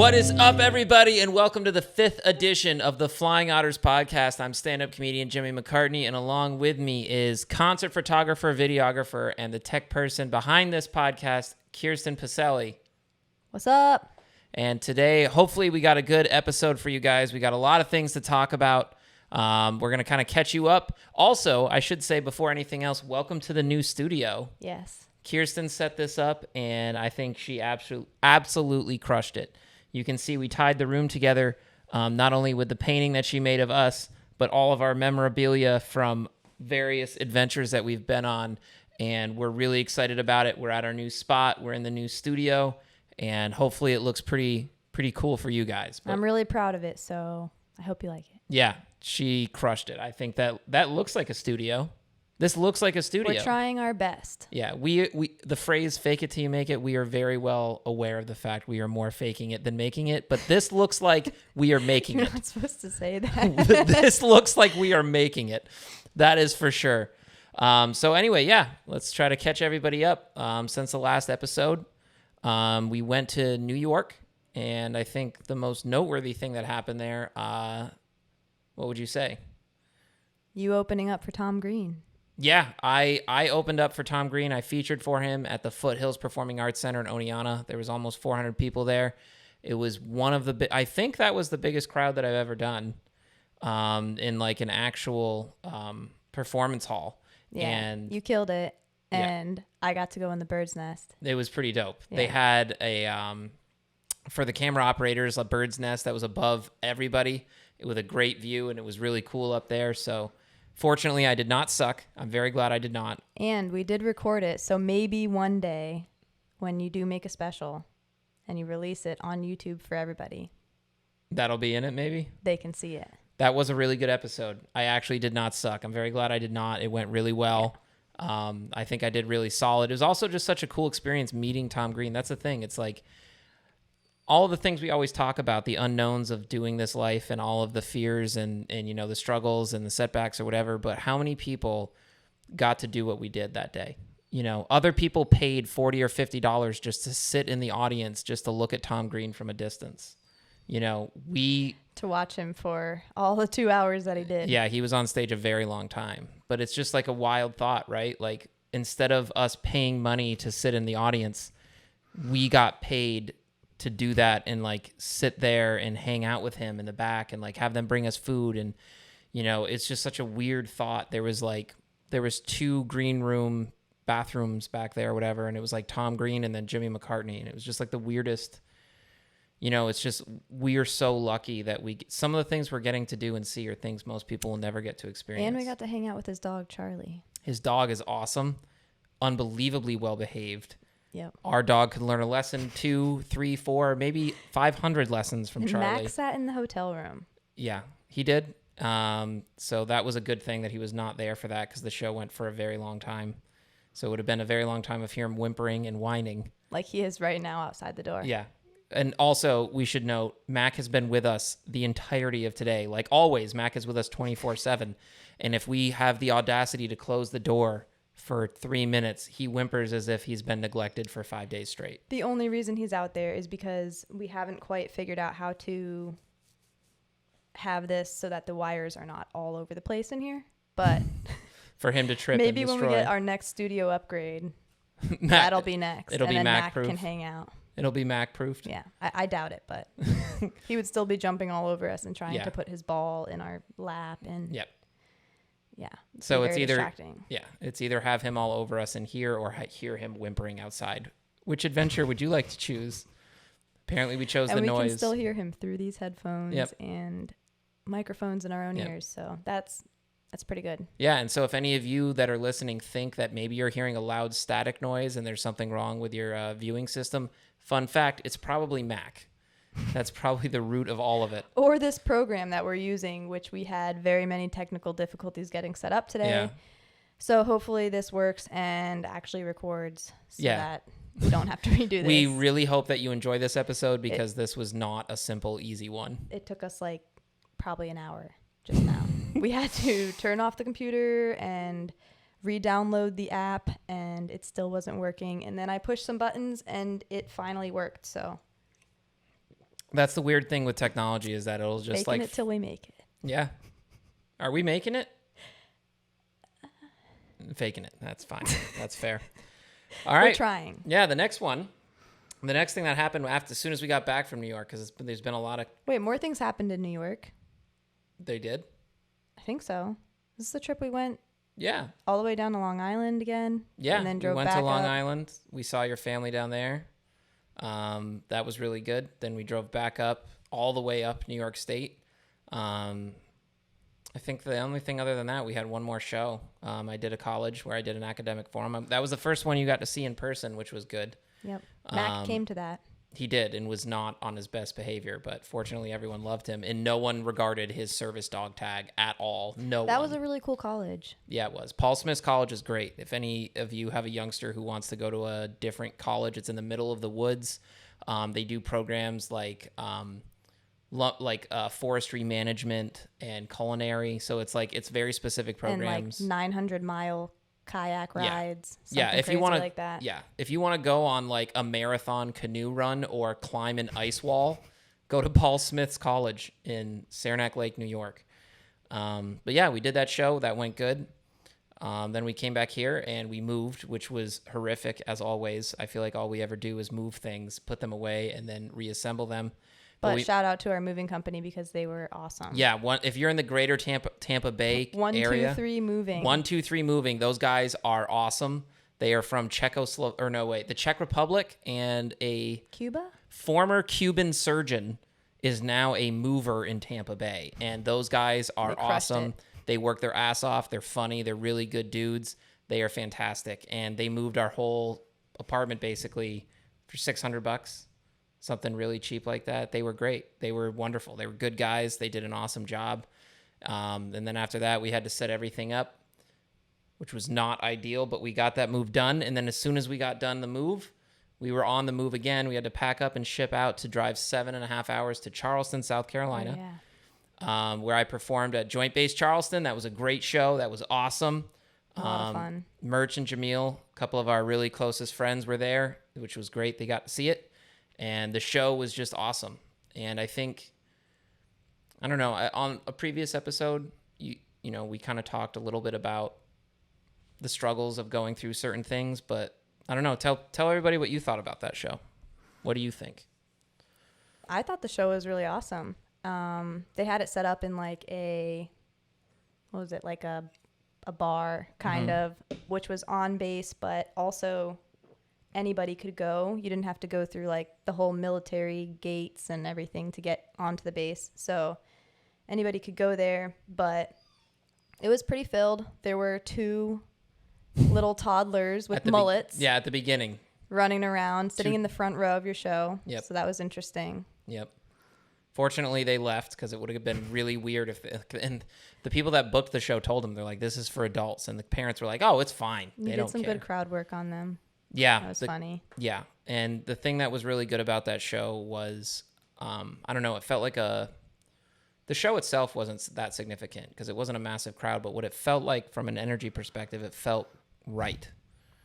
What is up, everybody, and welcome to the 5th edition of the Flying Otters podcast. I'm stand-up comedian Jimmy McCartney, and along with me is concert photographer, videographer, and the tech person behind this podcast, Kirsten Pacelli. What's up? And today, hopefully, we got a good episode for you guys. We got a lot of things to talk about. We're going to kind of catch you up. Also, I should say before anything else, welcome to the new studio. Yes. Kirsten set this up, and I think she absolutely crushed it. You can see we tied the room together, not only with the painting that she made of us, but all of our memorabilia from various adventures that we've been on, and we're really excited about it. We're at our new spot. We're in the new studio, and hopefully it looks pretty cool for you guys. But I'm really proud of it, so I hope you like it. yeah, she crushed it. I think that looks like a studio. This looks like a studio. We're trying our best. Yeah, we the phrase "fake it till you make it." We are very well aware of the fact we are more faking it than making it. But this looks like we are making You're it. not supposed to say that. This looks like we are making it. That is for sure. So anyway, yeah, let's try to catch everybody up. Since the last episode, we went to New York, and I think the most noteworthy thing that happened there. What would you say? You opening up for Tom Green. Yeah, I opened up for Tom Green. I featured for him at the Foothills Performing Arts Center in Oneonta. There was almost 400 people there. It was one of the I think that was the biggest crowd that I've ever done in like an actual performance hall. Yeah, and you killed it, and I got to go in the bird's nest. it was pretty dope. Yeah. They had a for the camera operators, a bird's nest that was above everybody with a great view, and it was really cool up there. So fortunately, I did not suck. I'm very glad I did not. And we did record it, so maybe one day when you do make a special and you release it on YouTube for everybody, That'll be in it, maybe? they can see it. That was a really good episode. I actually did not suck. I'm very glad I did not. It went really well. I think I did really solid. It was also just such a cool experience meeting Tom Green. That's the thing. It's like all of the things we always talk about, the unknowns of doing this life and all of the fears and you know, the struggles and the setbacks or whatever. But how many people got to do what we did that day? You know, other people paid $40 or $50 just to sit in the audience, just to look at Tom Green from a distance. You know, To watch him for all the 2 hours that he did. yeah, he was on stage a very long time, but it's just like a wild thought, right? Like instead of us paying money to sit in the audience, we got paid to do that and like sit there and hang out with him in the back and like have them bring us food. And, you know, it's just such a weird thought. There was 2 green room bathrooms back there or whatever. And it was like Tom Green and then Jimmy McCartney. And it was just like the weirdest, you know, it's just, we are so lucky that some of the things we're getting to do and see are things most people will never get to experience. And we got to hang out with his dog, Charlie. His dog is awesome, unbelievably well behaved. Yep. Our dog could learn a lesson, 2, 3, 4, maybe 500 lessons from And Charlie. Max sat in the hotel room. Yeah, he did. So that was a good thing that he was not there for that because the show went for a very long time. So it would have been a very long time of him whimpering and whining. Like he is right now outside the door. Yeah. And also, we should note, Mac has been with us the entirety of today. Like always, Mac is with us 24/7. And if we have the audacity to close the door for 3 minutes, he whimpers as if he's been neglected for 5 days straight. The only reason he's out there is because we haven't quite figured out how to have this so that the wires are not all over the place in here. But For him to trip maybe and when destroy. we get our next studio upgrade, that'll be next. It'll and be then Mac Mac-proof. can hang out. It'll be Mac-proofed. Yeah, I doubt it, but he would still be jumping all over us and trying Yeah. to put his ball in our lap. And Yep. yeah, So it's very either distracting. Yeah, it's either have him all over us in here or hear him whimpering outside. Which adventure would you like to choose? Apparently, we chose And the we noise. can still hear him through these headphones Yep. and microphones in our own Yep. ears. So that's pretty good. Yeah, and so if any of you that are listening think that maybe you're hearing a loud static noise and there's something wrong with your viewing system, fun fact, it's probably Mac. That's probably the root of all of it. Or this program that we're using, which we had very many technical difficulties getting set up today. Yeah. So hopefully this works and actually records so Yeah. that we don't have to redo this. We really hope that you enjoy this episode because this was not a simple, easy one. It took us like probably an hour just now. We had to turn off the computer and re-download the app, and it still wasn't working. And then I pushed some buttons, and it finally worked. So That's the weird thing with technology is that it'll just Faking it till we make it. yeah. Are we making it? Faking it. That's fine. That's fair. All right. We're trying. Yeah, the next one. The next thing that happened as soon as we got back from New York, because there's been a lot of... Wait, more things happened in New York. They did? I think so. This is the trip we went Yeah. all the way down to Long Island again. Yeah. And then we drove went back to Long up. Island. We saw your family down there. That was really good. Then we drove back up, all the way up New York State. I think the only thing other than that, we had one more show. I did a college where I did an academic forum. That was the first one you got to see in person, which was good. Yep. Mac came to that. He did and was not on his best behavior, but fortunately everyone loved him and no one regarded his service dog tag at all. That was a really cool college. Yeah, it was. Paul Smith's college is great. If any of you have a youngster who wants to go to a different college, it's in the middle of the woods. They do programs like forestry management and culinary. So it's very specific programs. And 900-mile kayak rides. Yeah, if you want to like that. Yeah, if you want to go on like a marathon canoe run or climb an ice wall, go to Paul Smith's college in Saranac Lake, New York. But yeah, we did that show. That went good. Then we came back here and we moved, which was horrific as always. I feel like all we ever do is move things, put them away, and then reassemble them. But shout out to our moving company because they were awesome. Yeah, if you're in the greater Tampa Bay area, 123 Moving. 123 Moving. Those guys are awesome. They are from the Czech Republic, and a Cuba? former Cuban surgeon is now a mover in Tampa Bay. And those guys are awesome. It. They work their ass off. They're funny. They're really good dudes. They are fantastic. And they moved our whole apartment basically for $600. Something really cheap like that. They were great. They were wonderful. They were good guys. They did an awesome job. And then after that, we had to set everything up, which was not ideal, but we got that move done. And then as soon as we got done the move, we were on the move again. We had to pack up and ship out to drive 7.5 hours to Charleston, South Carolina, where I performed at Joint Base Charleston. That was a great show. That was awesome. A lot of fun. Merch and Jamil, a couple of our really closest friends were there, which was great. They got to see it. And the show was just awesome. And I think, I don't know, on a previous episode, you know, we kind of talked a little bit about the struggles of going through certain things, but I don't know. Tell everybody what you thought about that show. What do you think? I thought the show was really awesome. They had it set up in like a bar kind of, which was on base, but also anybody could go. You didn't have to go through like the whole military gates and everything to get onto the base. So anybody could go there, but it was pretty filled. There were 2 little toddlers with mullets. At the beginning. Running around, sitting in the front row of your show. Yep. So that was interesting. Yep. Fortunately, they left because it would have been really weird and the people that booked the show told them, they're like, this is for adults. And the parents were like, oh, it's fine. You did some good crowd work on them. Yeah. That was funny. Yeah. And the thing that was really good about that show was, I don't know, it felt like the show itself wasn't that significant because it wasn't a massive crowd, but what it felt like from an energy perspective, it felt right.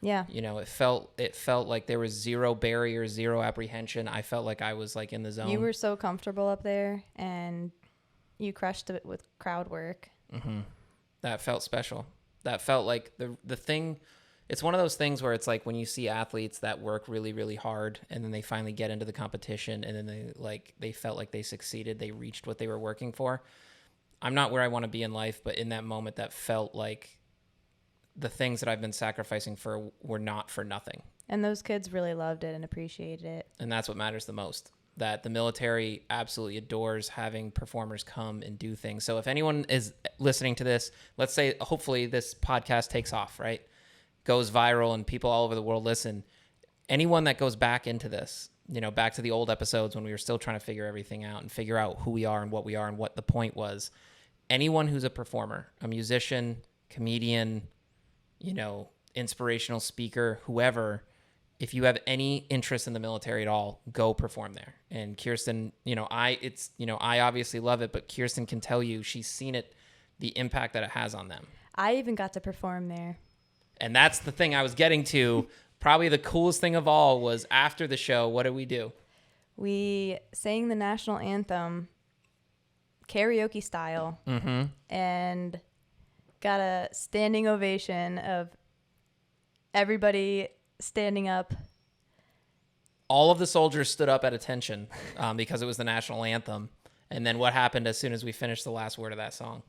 Yeah. You know, it felt like there was zero barriers, zero apprehension. I felt like I was like in the zone. You were so comfortable up there and you crushed it with crowd work. Mm-hmm. That felt special. That felt like the thing. It's one of those things where it's like when you see athletes that work really, really hard and then they finally get into the competition and then they felt like they succeeded. They reached what they were working for. I'm not where I want to be in life, but in that moment that felt like the things that I've been sacrificing for were not for nothing. And those kids really loved it and appreciated it. And that's what matters the most. That the military absolutely adores having performers come and do things. So if anyone is listening to this, let's say hopefully this podcast takes off, right? Goes viral and people all over the world listen. Anyone that goes back into this, you know, back to the old episodes when we were still trying to figure everything out and figure out who we are and what the point was. Anyone who's a performer, a musician, comedian, you know, inspirational speaker, whoever, if you have any interest in the military at all, go perform there. And Kirsten, I obviously love it, but Kirsten can tell you she's seen it, the impact that it has on them. I even got to perform there. And that's the thing I was getting to. Probably the coolest thing of all was after the show, what did we do? We sang the national anthem karaoke style and got a standing ovation of everybody standing up. All of the soldiers stood up at attention because it was the national anthem. And then what happened as soon as we finished the last word of that song?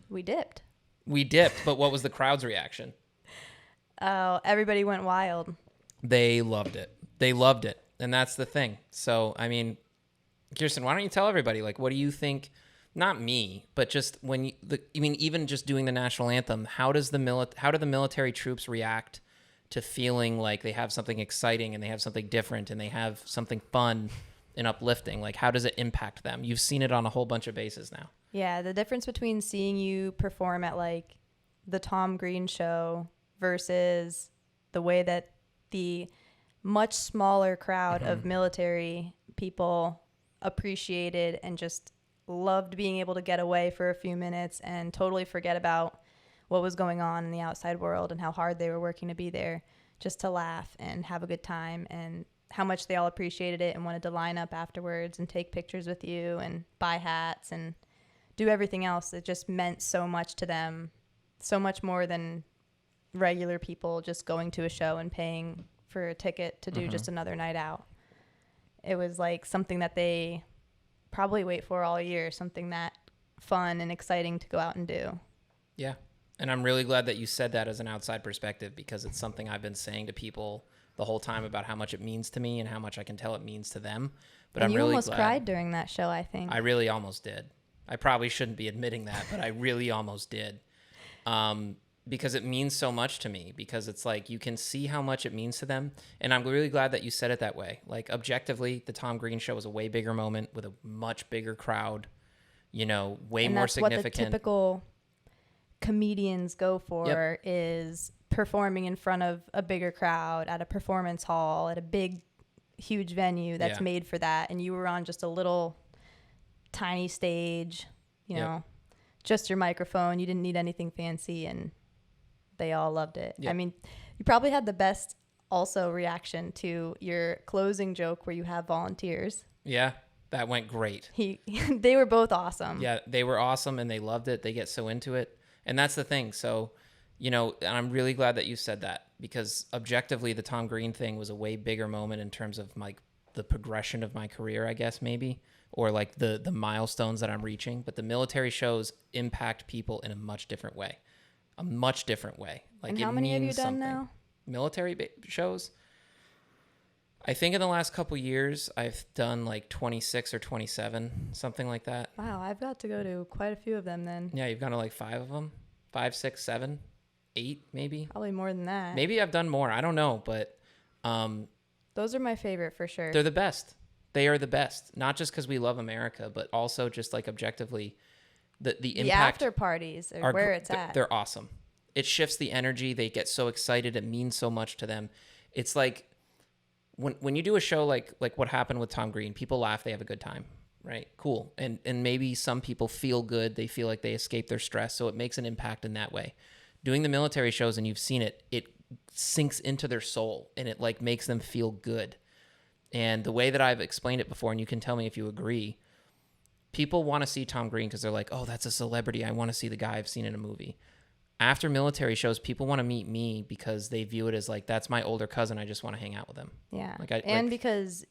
We dipped. We dipped, but what was the crowd's reaction? Oh, everybody went wild. They loved it. They loved it. And that's the thing. So, I mean, Kirsten, why don't you tell everybody, like, what do you think? Not me, but just when you, even just doing the national anthem, how do the military troops react to feeling like they have something exciting and they have something different and they have something fun and uplifting? Like, how does it impact them? You've seen it on a whole bunch of bases now. Yeah, the difference between seeing you perform at like the Tom Green show versus the way that the much smaller crowd of military people appreciated and just loved being able to get away for a few minutes and totally forget about what was going on in the outside world and how hard they were working to be there just to laugh and have a good time, and how much they all appreciated it and wanted to line up afterwards and take pictures with you and buy hats and do everything else. It just meant so much to them, so much more than regular people just going to a show and paying for a ticket to do just another night out. It was like something that they probably wait for all year, something that fun and exciting to go out and do. Yeah. And I'm really glad that you said that as an outside perspective, because it's something I've been saying to people the whole time about how much it means to me and how much I can tell it means to them. But And I'm you really almost glad. cried during that show, I think. I really almost did. I probably shouldn't be admitting that, but I really almost did. Because it means so much to me, because it's like you can see how much it means to them. And I'm really glad that you said it that way. Like, objectively, the Tom Green show was a way bigger moment with a much bigger crowd, you know, way and more that's significant. what the typical comedians go for, is performing in front of a bigger crowd at a performance hall, at a big, huge venue that's made for that. And you were on just a little tiny stage, you know, just your microphone. You didn't need anything fancy, and they all loved it. I mean, you probably had the best also reaction to your closing joke where you have volunteers. Yeah, that went great. They were both awesome. Yeah, they were awesome and they loved it. They get so into it. And that's the thing. So, you know, and I'm really glad that you said that, because objectively the Tom Green thing was a way bigger moment in terms of like the progression of my career, I guess, maybe, or like the milestones that I'm reaching. But the military shows impact people in a much different way. A much different way. Like, and how many have you done now? Military shows? I think in the last couple years, I've done like 26 or 27, something like that. Wow, I've got to go to quite a few of them then. Yeah, you've gone to like 5 of them? 5, 6, 7, 8 maybe? Probably more than that. Maybe I've done more. I don't know, but those are my favorite for sure. they're the best. They are the best. Not just because we love America, but also just like objectively, the impact. after parties are where it's at. They're awesome. It shifts the energy. They get so excited. It means so much to them. It's like when you do a show like what happened with Tom Green, people laugh, they have a good time, right? Cool. And maybe some people feel good. They feel like they escape their stress. So it makes an impact in that way. Doing the military shows, and you've seen it, it sinks into their soul and it like makes them feel good. And the way that I've explained it before, and you can tell me if you agree, people want to see Tom Green because they're like, oh, that's a celebrity. I want to see the guy I've seen in a movie. After military shows, people want to meet me because they view it as like, that's my older cousin. I just want to hang out with him. Yeah. Because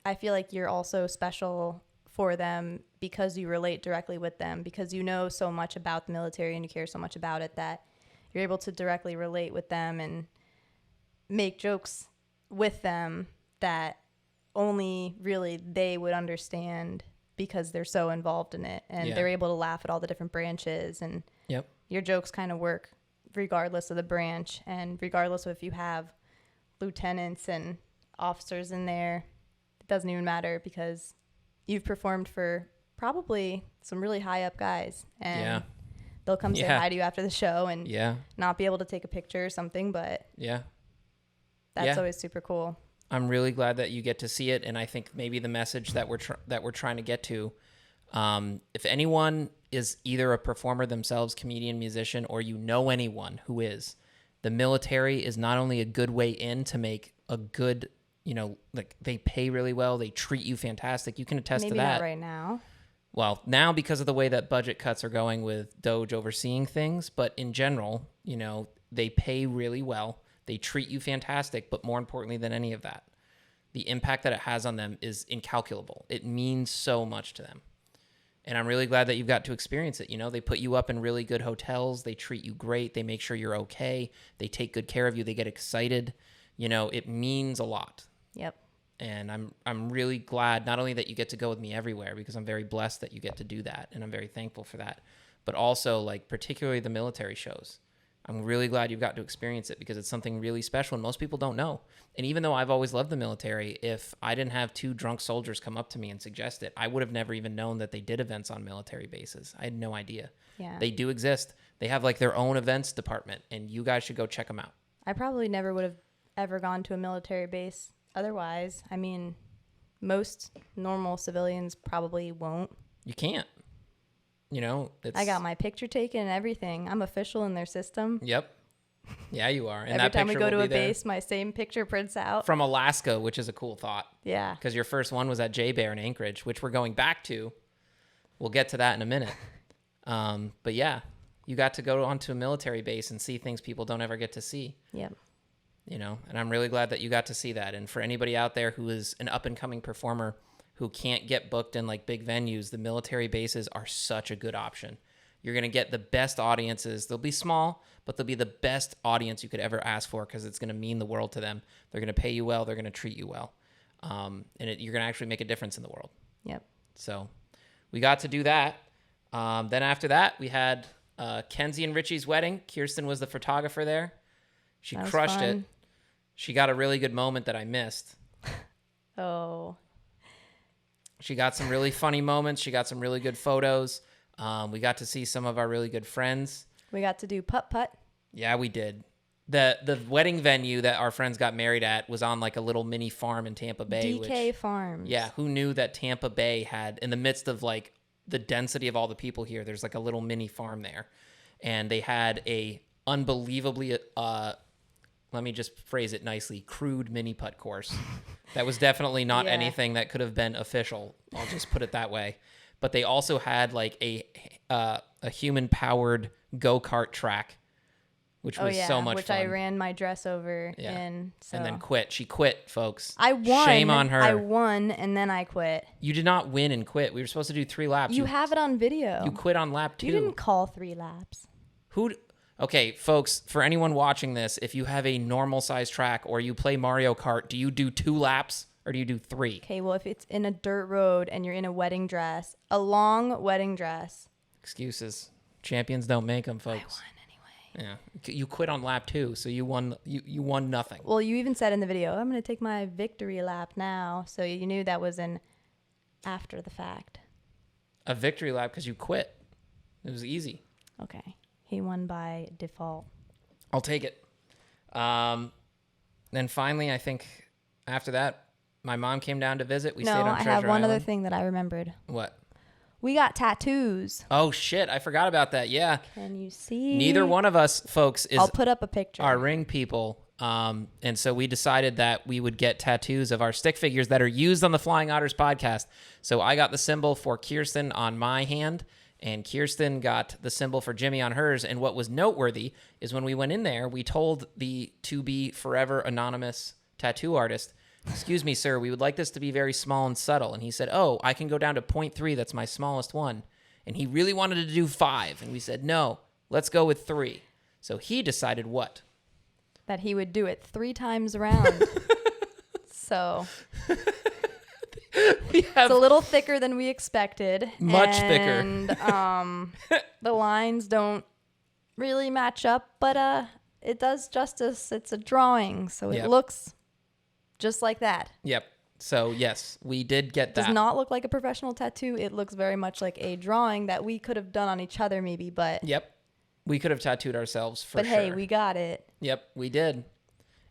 I feel like you're also special for them because you relate directly with them, because you know so much about the military and you care so much about it that you're able to directly relate with them and make jokes with them that only really they would understand because they're so involved in it, and they're able to laugh at all the different branches, and your jokes kind of work regardless of the branch and regardless of if you have lieutenants and officers in there. It doesn't even matter because you've performed for probably some really high up guys, and they'll come say hi to you after the show and not be able to take a picture or something, but that's always super cool. I'm really glad that you get to see it, and I think maybe the message that we're trying to get to, if anyone is either a performer themselves, comedian, musician, or you know anyone who is, the military is not only a good way in to make a good like they pay really well. They treat you fantastic. You can attest Maybe to that. not right now. Well, now because of the way that budget cuts are going with Doge overseeing things, but in general, they pay really well. They treat you fantastic, but more importantly than any of that, the impact that it has on them is incalculable. It means so much to them. And I'm really glad that you've got to experience it. They put you up in really good hotels. They treat you great. They make sure you're okay. They take good care of you. They get excited. It means a lot. Yep. And I'm really glad not only that you get to go with me everywhere, because I'm very blessed that you get to do that, and I'm very thankful for that, but also like particularly the military shows. I'm really glad you've got to experience it because it's something really special and most people don't know. And even though I've always loved the military, if I didn't have two drunk soldiers come up to me and suggest it, I would have never even known that they did events on military bases. I had no idea. Yeah. They do exist. They have like their own events department, and you guys should go check them out. I probably never would have ever gone to a military base otherwise. I mean, most normal civilians probably won't. You can't. I got my picture taken and everything. I'm official in their system. Yep. Yeah, you are. And every time we go to a base, my same picture prints out. From Alaska, which is a cool thought. Yeah. Because your first one was at J-Bear in Anchorage, which we're going back to. We'll get to that in a minute. But yeah, you got to go onto a military base and see things people don't ever get to see. Yep. And I'm really glad that you got to see that. And for anybody out there who is an up-and-coming performer who can't get booked in like big venues, the military bases are such a good option. You're going to get the best audiences. They'll be small, but they'll be the best audience you could ever ask for because it's going to mean the world to them. They're going to pay you well. They're going to treat you well. You're going to actually make a difference in the world. Yep. So we got to do that. Then after that, we had Kenzie and Richie's wedding. Kirsten was the photographer there. She crushed it. She got a really good moment that I missed. Oh. She got some really funny moments. She got some really good photos. We got to see some of our really good friends. We got to do putt-putt. Yeah, we did. The wedding venue that our friends got married at was on like a little mini farm in Tampa Bay. DK Farms. Yeah, who knew that Tampa Bay had, in the midst of like the density of all the people here, there's like a little mini farm there. And they had a unbelievably, let me just phrase it nicely, crude mini putt course. That was definitely not anything that could have been official. I'll just put it that way. But they also had like a human-powered go-kart track, which was so much fun. Which I ran my dress over in. So. And then quit. She quit, folks. I won. Shame on her. I won, and then I quit. You did not win and quit. We were supposed to do 3 laps. You have it on video. You quit on lap 2. You didn't call 3 laps. Okay, folks, for anyone watching this, if you have a normal size track or you play Mario Kart, do you do 2 laps or do you do 3? Okay, well, if it's in a dirt road and you're in a wedding dress, a long wedding dress. Excuses. Champions don't make them, folks. I won anyway. Yeah. You quit on lap 2, so you won nothing. Well, you even said in the video, I'm going to take my victory lap now. So you knew that was an after the fact. A victory lap because you quit. It was easy. Okay. He won by default. I'll take it. Then finally, I think after that, my mom came down to visit. We stayed on Treasure Island. I have one other thing that I remembered. What? We got tattoos. Oh, shit. I forgot about that. Yeah. Can you see? Neither one of us, folks, is I'll put up a picture. Our ring people. And so we decided that we would get tattoos of our stick figures that are used on the Flying Otters podcast. So I got the symbol for Kirsten on my hand, and Kirsten got the symbol for Jimmy on hers. And what was noteworthy is when we went in there, we told the to be forever anonymous tattoo artist, "Excuse me, sir, we would like this to be very small and subtle." And he said, "Oh, I can go down to 0.3. That's my smallest one." And he really wanted to do 5. And we said, "No, let's go with 3. So he decided what? That he would do it 3 times around. So it's a little thicker than we expected. Much thicker. And the lines don't really match up, but it does justice. It's a drawing, so it looks just like that. Yep. So yes, we did get that. Does not look like a professional tattoo. It looks very much like a drawing that we could have done on each other maybe, but... Yep. We could have tattooed ourselves for sure. But hey, we got it. Yep, we did.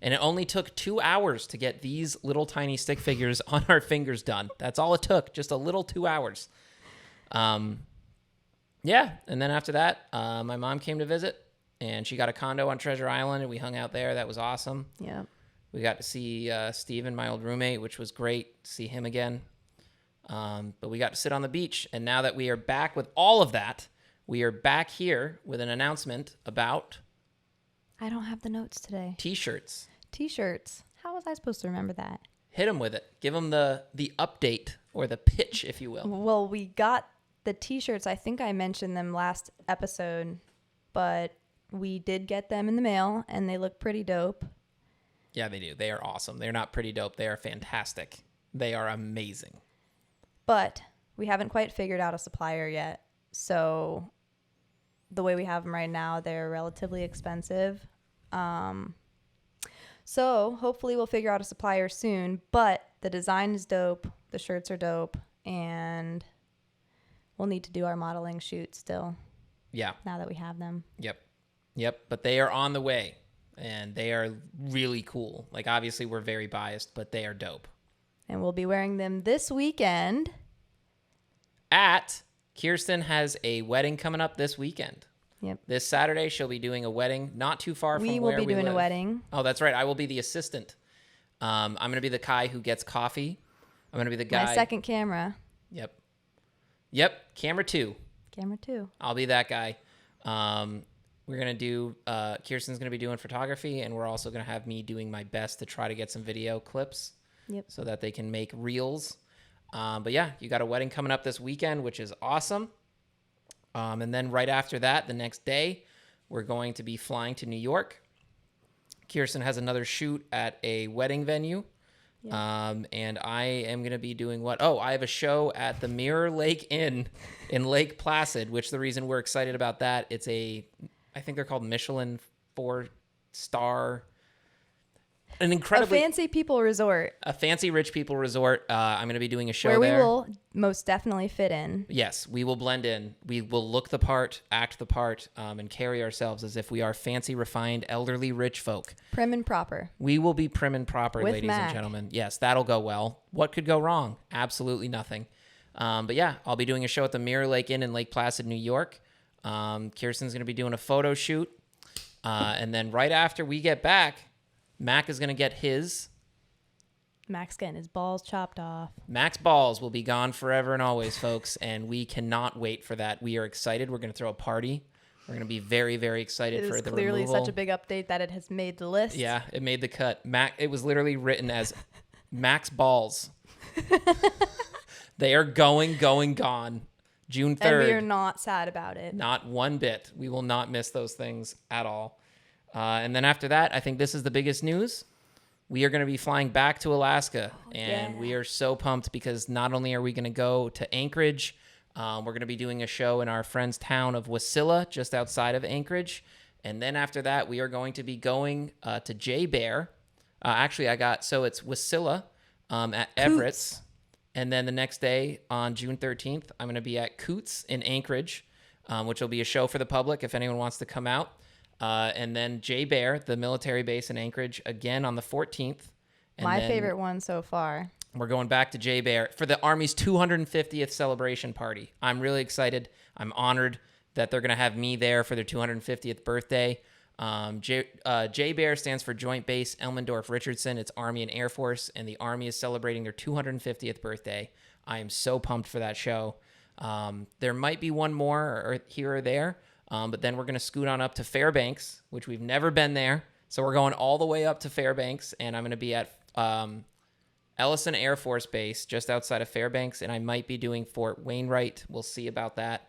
And it only took 2 hours to get these little tiny stick figures on our fingers done. That's all it took, just a little 2 hours. Yeah, and then after that, my mom came to visit, and she got a condo on Treasure Island, and we hung out there. That was awesome. Yeah. We got to see Steven, my old roommate, which was great to see him again. But we got to sit on the beach. And now that we are back with all of that, we are back here with an announcement about... I don't have the notes today. T-shirts. T-shirts. How was I supposed to remember that? Hit them with it. Give them the update or the pitch, if you will. Well, we got the T-shirts. I think I mentioned them last episode, but we did get them in the mail, and they look pretty dope. Yeah, they do. They are awesome. They're not pretty dope. They are fantastic. They are amazing. But we haven't quite figured out a supplier yet. So the way we have them right now, they're relatively expensive. So hopefully we'll figure out a supplier soon. But the design is dope. The shirts are dope. And we'll need to do our modeling shoot still. Yeah. Now that we have them. Yep. But they are on the way. And they are really cool. Like, obviously, we're very biased, but they are dope. And we'll be wearing them this weekend. Kirsten has a wedding coming up this weekend. Yep. This Saturday, she'll be doing a wedding not too far from where we live. We will be doing a wedding. Oh, that's right. I will be the assistant. I'm going to be the guy who gets coffee. I'm going to be the guy. My second camera. Yep. Camera 2. Camera 2. I'll be that guy. We're going to do, Kirsten's going to be doing photography, and we're also going to have me doing my best to try to get some video clips so that they can make reels. But yeah, you got a wedding coming up this weekend, which is awesome. And then right after that, the next day, we're going to be flying to New York. Kirsten has another shoot at a wedding venue. And I am going to be doing what? Oh, I have a show at the Mirror Lake Inn in Lake Placid, which the reason we're excited about that, it's I think they're called Michelin 4-star, a fancy people resort. A fancy rich people resort. I'm going to be doing a show where there. We will most definitely fit in. Yes, we will blend in. We will look the part, act the part, and carry ourselves as if we are fancy, refined, elderly, rich folk. Prim and proper. We will be prim and proper, with ladies Mac. And gentlemen. Yes, that'll go well. What could go wrong? Absolutely nothing. But yeah, I'll be doing a show at the Mirror Lake Inn in Lake Placid, New York. Kirsten's going to be doing a photo shoot. And then right after we get back, Mac is going to get his. Mac's getting his balls chopped off. Mac's balls will be gone forever and always, folks. And we cannot wait for that. We are excited. We're going to throw a party. We're going to be very, very excited for the removal. It is clearly such a big update that it has made the list. Yeah, it made the cut. It was literally written as Mac's balls. They are gone. June 3rd. And we are not sad about it. Not one bit. We will not miss those things at all. And then after that, I think this is the biggest news. We are going to be flying back to Alaska. And we are so pumped because not only are we going to go to Anchorage, we're going to be doing a show in our friend's town of Wasilla, just outside of Anchorage. And then after that, we are going to be going to J Bear. So it's Wasilla at Everett's. And then the next day on June 13th, I'm going to be at Coots in Anchorage, which will be a show for the public if anyone wants to come out. And then J Bear, the military base in Anchorage, again on the 14th. And my favorite one so far. We're going back to J Bear for the Army's 250th celebration party. I'm really excited. I'm honored that they're going to have me there for their 250th birthday. J Bear stands for Joint Base Elmendorf Richardson. It's Army and Air Force, and the Army is celebrating their 250th birthday. I am so pumped for that show. There might be one more or here or there, but then we're going to scoot on up to Fairbanks, which we've never been there. So we're going all the way up to Fairbanks, and I'm going to be at Ellison Air Force Base just outside of Fairbanks, and I might be doing Fort Wainwright. We'll see about that.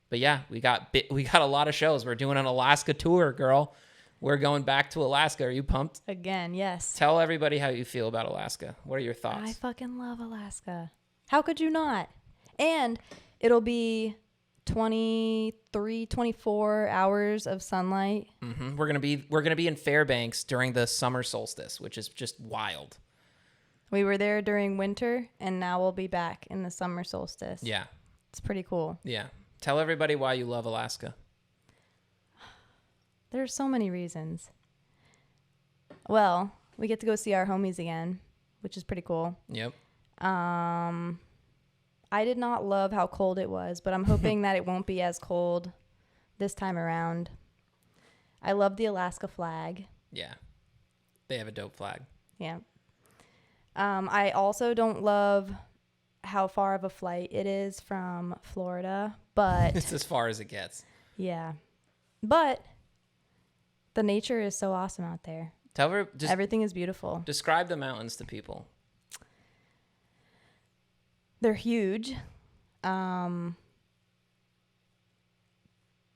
But yeah, we got a lot of shows. We're doing an Alaska tour, girl. We're going back to Alaska. Are you pumped? Again, yes. Tell everybody how you feel about Alaska. What are your thoughts? I fucking love Alaska. How could you not? And it'll be 23, 24 hours of sunlight. Mm-hmm. We're gonna be in Fairbanks during the summer solstice, which is just wild. We were there during winter, and now we'll be back in the summer solstice. Yeah. It's pretty cool. Yeah. Tell everybody why you love Alaska. There's so many reasons. Well, we get to go see our homies again, which is pretty cool. Yep. I did not love how cold it was, but I'm hoping that it won't be as cold this time around. I love the Alaska flag. Yeah. They have a dope flag. Yeah. I also don't love how far of a flight it is from Florida, but It's as far as it gets. yeah. But the nature is so awesome out there. Everything is beautiful. Describe the mountains to people. They're huge.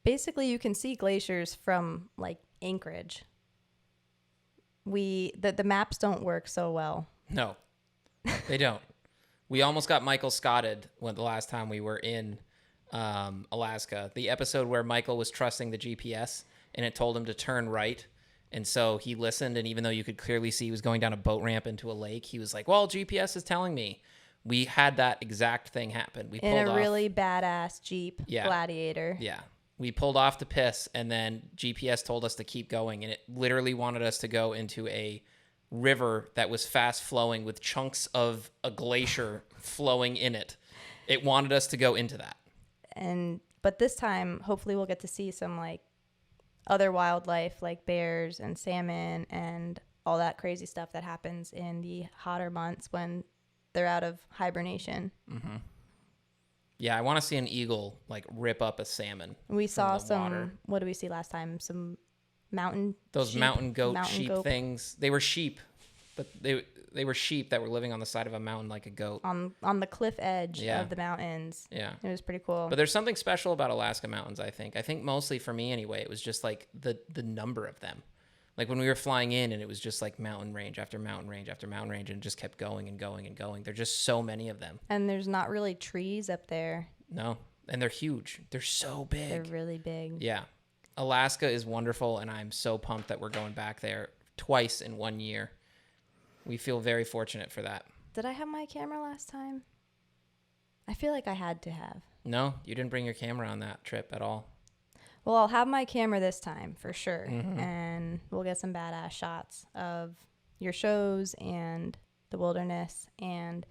Basically, you can see glaciers from like Anchorage. The maps don't work so well. No, they don't. We almost got Michael Scotted the last time we were in Alaska. The episode where Michael was trusting the GPS and it told him to turn right. And so he listened, and even though you could clearly see he was going down a boat ramp into a lake, he was like, well, GPS is telling me. We had that exact thing happen. We pulled in a off, really badass Jeep Gladiator. Yeah. We pulled off to piss, and then GPS told us to keep going, and it literally wanted us to go into a river that was fast flowing with chunks of a glacier flowing in it. It wanted us to go into that. But this time, hopefully we'll get to see some like other wildlife like bears and salmon and all that crazy stuff that happens in the hotter months when they're out of hibernation. Mm-hmm. Yeah, I want to see an eagle like rip up a salmon. We saw some water. What did we see last time? Some mountain goat things. They were sheep, but they were sheep that were living on the side of a mountain like a goat. On the cliff edge of the mountains. Yeah. It was pretty cool. But there's something special about Alaska mountains, I think. I think mostly for me anyway, it was just like the number of them. Like when we were flying in and it was just like mountain range after mountain range after mountain range and it just kept going and going and going. There's just so many of them. And there's not really trees up there. No. And they're huge. They're so big. They're really big. Yeah. Alaska is wonderful, and I'm so pumped that we're going back there twice in 1 year. We feel very fortunate for that. Did I have my camera last time? I feel like I had to have. No, you didn't bring your camera on that trip at all. Well, I'll have my camera this time for sure. Mm-hmm. And we'll get some badass shots of your shows and the wilderness and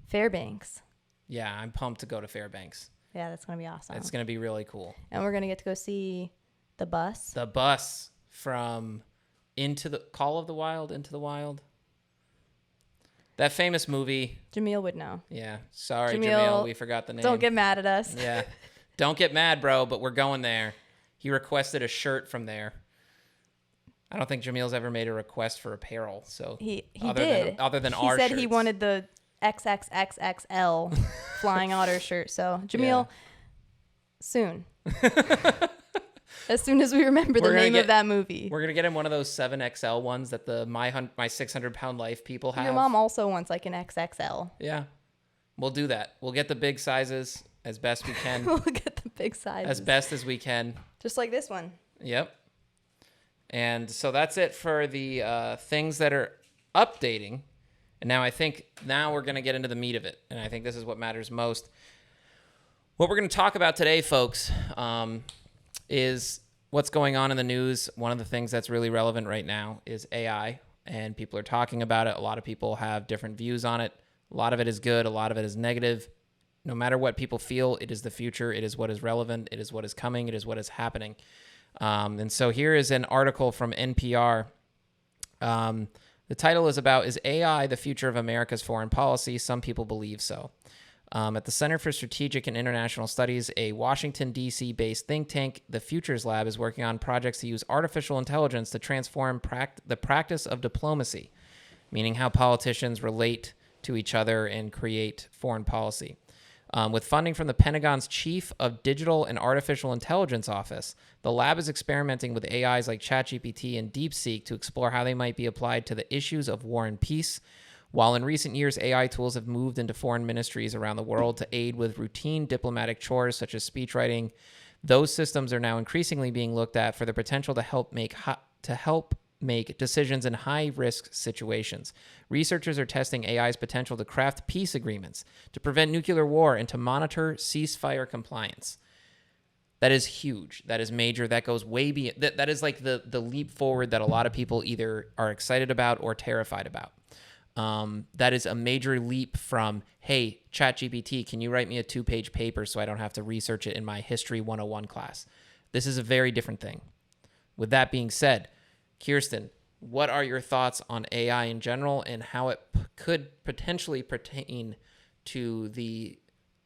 Fairbanks. Yeah, I'm pumped to go to Fairbanks. Yeah, that's going to be awesome. It's going to be really cool. And we're going to get to go see the bus. The bus from Call of the Wild, Into the Wild. That famous movie. Jameel would know. Yeah. Sorry, Jameel. We forgot the name. Don't get mad at us. Yeah. Don't get mad, bro, but we're going there. He requested a shirt from there. I don't think Jameel's ever made a request for apparel. So he did. Other than our shirts. He said shirts. he wanted the XXXXL Flying Otter shirt. So Jameel, soon. As soon as we remember the name of that movie. We're going to get him one of those 7XL ones that the My 600-pound life people have. Your mom also wants like an XXL. Yeah. We'll do that. We'll get the big sizes as best we can. We'll get the big sizes. As best as we can. Just like this one. Yep. And so that's it for the things that are updating. And now we're going to get into the meat of it. And I think this is what matters most. What we're going to talk about today, folks, is what's going on in the news. One of the things that's really relevant right now is AI, and people are talking about it. A lot of people have different views on it. A lot of it is good. A lot of it is negative. No matter what people feel, it is the future. It is what is relevant. It is what is coming. It is what is happening. And so here is an article from NPR. The title is about, is AI the future of America's foreign policy? Some people believe so. At the Center for Strategic and International Studies, a Washington, D.C.-based think tank, the Futures Lab, is working on projects to use artificial intelligence to transform the practice of diplomacy, meaning how politicians relate to each other and create foreign policy. With funding from the Pentagon's Chief of Digital and Artificial Intelligence Office, the lab is experimenting with AIs like ChatGPT and DeepSeek to explore how they might be applied to the issues of war and peace. While in recent years, AI tools have moved into foreign ministries around the world to aid with routine diplomatic chores such as speechwriting, those systems are now increasingly being looked at for the potential to help make decisions in high-risk situations. Researchers are testing AI's potential to craft peace agreements, to prevent nuclear war, and to monitor ceasefire compliance. That is huge. That is major. That goes way beyond. That is like the leap forward that a lot of people either are excited about or terrified about. That is a major leap from, hey, ChatGPT, can you write me a 2-page paper so I don't have to research it in my History 101 class? This is a very different thing. With that being said, Kirsten, what are your thoughts on AI in general and how it could potentially pertain to the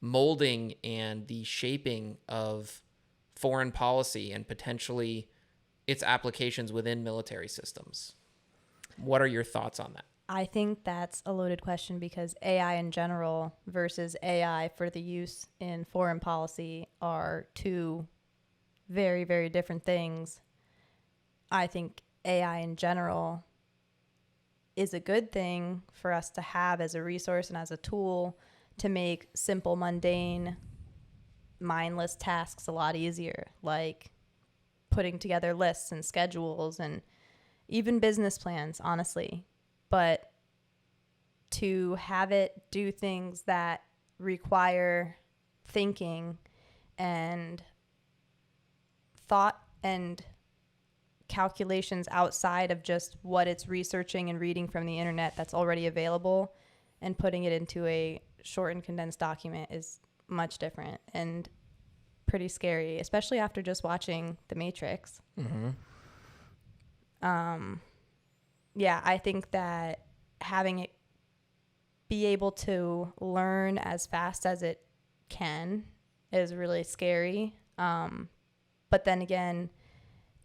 molding and the shaping of foreign policy and potentially its applications within military systems? What are your thoughts on that? I think that's a loaded question because AI in general versus AI for the use in foreign policy are two very, very different things. I think AI in general is a good thing for us to have as a resource and as a tool to make simple, mundane, mindless tasks a lot easier, like putting together lists and schedules and even business plans, honestly. But to have it do things that require thinking and thought and calculations outside of just what it's researching and reading from the internet that's already available and putting it into a short and condensed document is much different and pretty scary, especially after just watching The Matrix. Mm-hmm. Yeah, I think that having it be able to learn as fast as it can is really scary. But then again,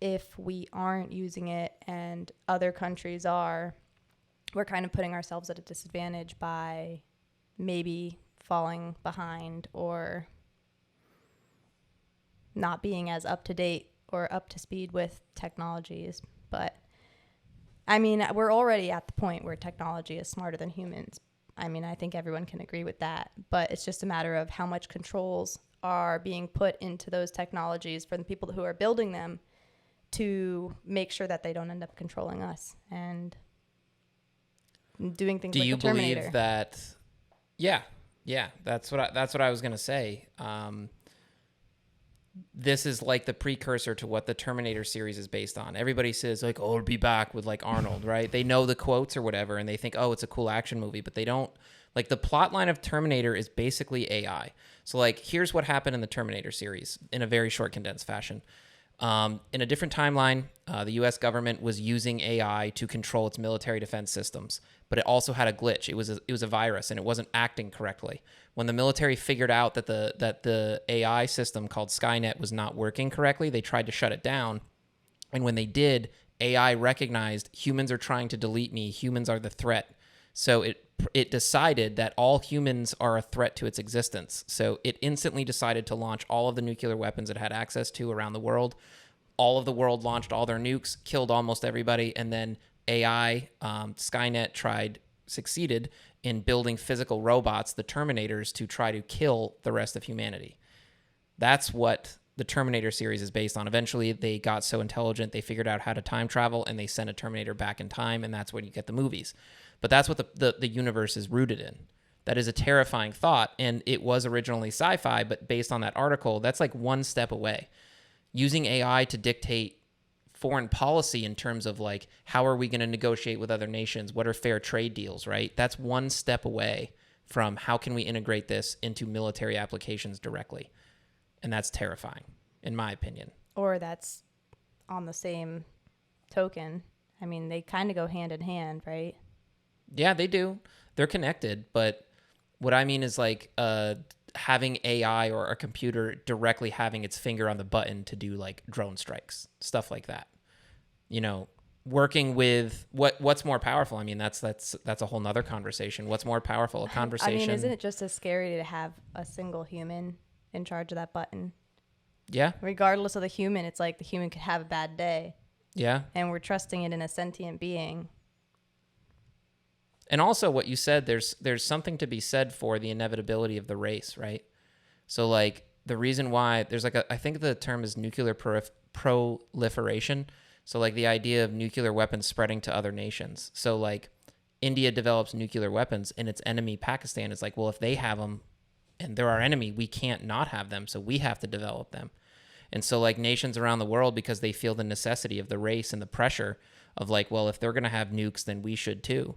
if we aren't using it and other countries are, we're kind of putting ourselves at a disadvantage by maybe falling behind or not being as up to date or up to speed with technologies. But I mean, we're already at the point where technology is smarter than humans. I mean, I think everyone can agree with that. But it's just a matter of how much controls are being put into those technologies for the people who are building them to make sure that they don't end up controlling us and doing things like the Terminator. Do you believe that? Yeah, that's what I was gonna say. This is like the precursor to what the Terminator series is based on. Everybody says like, "Oh, it'll be back with like Arnold," right? They know the quotes or whatever, and they think, "Oh, it's a cool action movie," but they don't. Like the plot line of Terminator is basically AI. So like, here's what happened in the Terminator series in a very short, condensed fashion. In a different timeline, the U.S. government was using AI to control its military defense systems, but it also had a glitch. It was a virus, and it wasn't acting correctly. When the military figured out that the AI system called Skynet was not working correctly, they tried to shut it down. And when they did, AI recognized humans are trying to delete me. Humans are the threat. So it decided that all humans are a threat to its existence. So it instantly decided to launch all of the nuclear weapons it had access to around the world. All of the world launched all their nukes, killed almost everybody, and then AI, Skynet succeeded in building physical robots, the Terminators, to try to kill the rest of humanity. That's what the Terminator series is based on. Eventually, they got so intelligent, they figured out how to time travel, and they sent a Terminator back in time, and that's when you get the movies. But that's what the universe is rooted in. That is a terrifying thought, and it was originally sci-fi, but based on that article, that's like one step away. Using AI to dictate foreign policy in terms of like, how are we going to negotiate with other nations? What are fair trade deals, right? That's one step away from how can we integrate this into military applications directly. And that's terrifying, in my opinion. Or that's on the same token. I mean, they kind of go hand in hand, right? Yeah, they do. They're connected. But what I mean is like having AI or a computer directly having its finger on the button to do like drone strikes, stuff like that. You know, working with what's more powerful? I mean, that's a whole nother conversation. What's more powerful? A conversation. I mean, isn't it just as scary to have a single human in charge of that button? Yeah. Regardless of the human, it's like the human could have a bad day. Yeah. And we're trusting it in a sentient being. And also what you said, there's something to be said for the inevitability of the race, right? So like the reason why there's like I think the term is nuclear proliferation. So like the idea of nuclear weapons spreading to other nations. So like India develops nuclear weapons and its enemy Pakistan is like, well, if they have them and they're our enemy, we can't not have them. So we have to develop them. And so like nations around the world, because they feel the necessity of the race and the pressure of like, well, if they're going to have nukes, then we should too.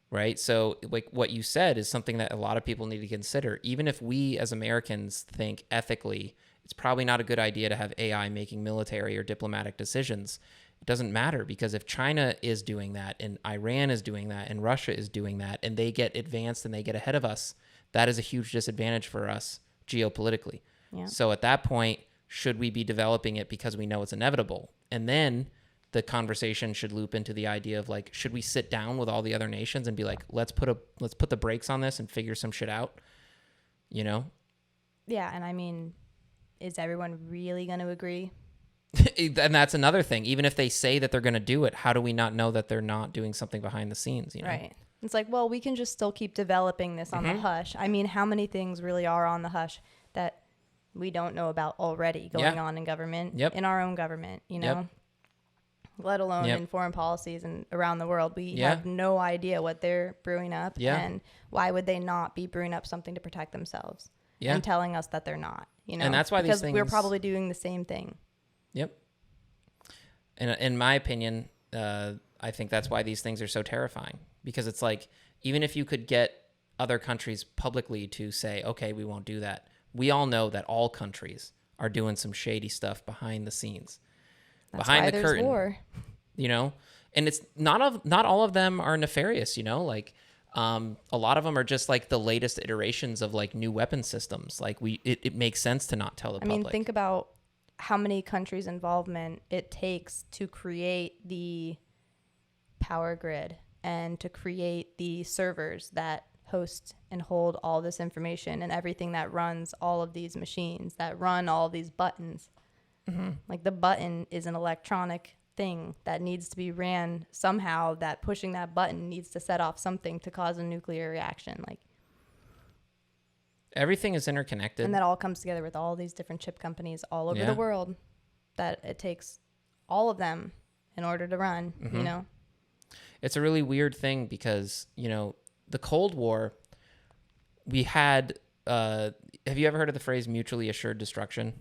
Right. So like what you said is something that a lot of people need to consider. Even if we as Americans think ethically, it's probably not a good idea to have AI making military or diplomatic decisions. It doesn't matter, because if China is doing that and Iran is doing that and Russia is doing that and they get advanced and they get ahead of us, that is a huge disadvantage for us geopolitically. Yeah. So at that point, should we be developing it because we know it's inevitable? And then the conversation should loop into the idea of like, should we sit down with all the other nations and be like, let's put the brakes on this and figure some shit out, you know? Yeah, and I mean, is everyone really going to agree? And that's another thing. Even if they say that they're going to do it, how do we not know that they're not doing something behind the scenes, you know? Right. It's like, well, we can just still keep developing this on the hush. I mean, how many things really are on the hush that we don't know about already going on in government, in our own government, you know? Let alone in foreign policies and around the world. We have no idea what they're brewing up, and why would they not be brewing up something to protect themselves and telling us that they're not, you know? And that's why because these things... we're probably doing the same thing. Yep. And in my opinion, I think that's why these things are so terrifying, because it's like, even if you could get other countries publicly to say, okay, we won't do that, we all know that all countries are doing some shady stuff behind the scenes. That's behind why the there's curtain, war. you know, and it's not all of them are nefarious, you know, like a lot of them are just like the latest iterations of like new weapon systems. Like it makes sense to not tell the public. I mean, think about how many countries' involvement it takes to create the power grid and to create the servers that host and hold all this information and everything that runs all of these machines that run all these buttons. Like the button is an electronic thing that needs to be ran somehow, that pushing that button needs to set off something to cause a nuclear reaction. Like everything is interconnected. And that all comes together with all these different chip companies all over the world, that it takes all of them in order to run, you know? It's a really weird thing because, you know, the Cold War, we had, have you ever heard of the phrase mutually assured destruction?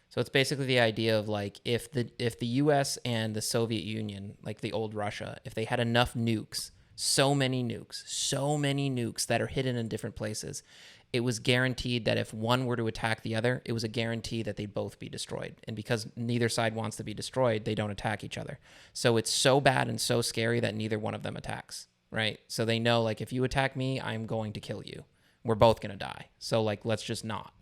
So it's basically the idea of like, if the US and the Soviet Union, like the old Russia, if they had enough nukes, so many nukes that are hidden in different places, it was guaranteed that if one were to attack the other, it was a guarantee that they'd both be destroyed. And because neither side wants to be destroyed, they don't attack each other. So it's so bad and so scary that neither one of them attacks, right? So they know, like, if you attack me, I'm going to kill you. We're both going to die. So, like, let's just not.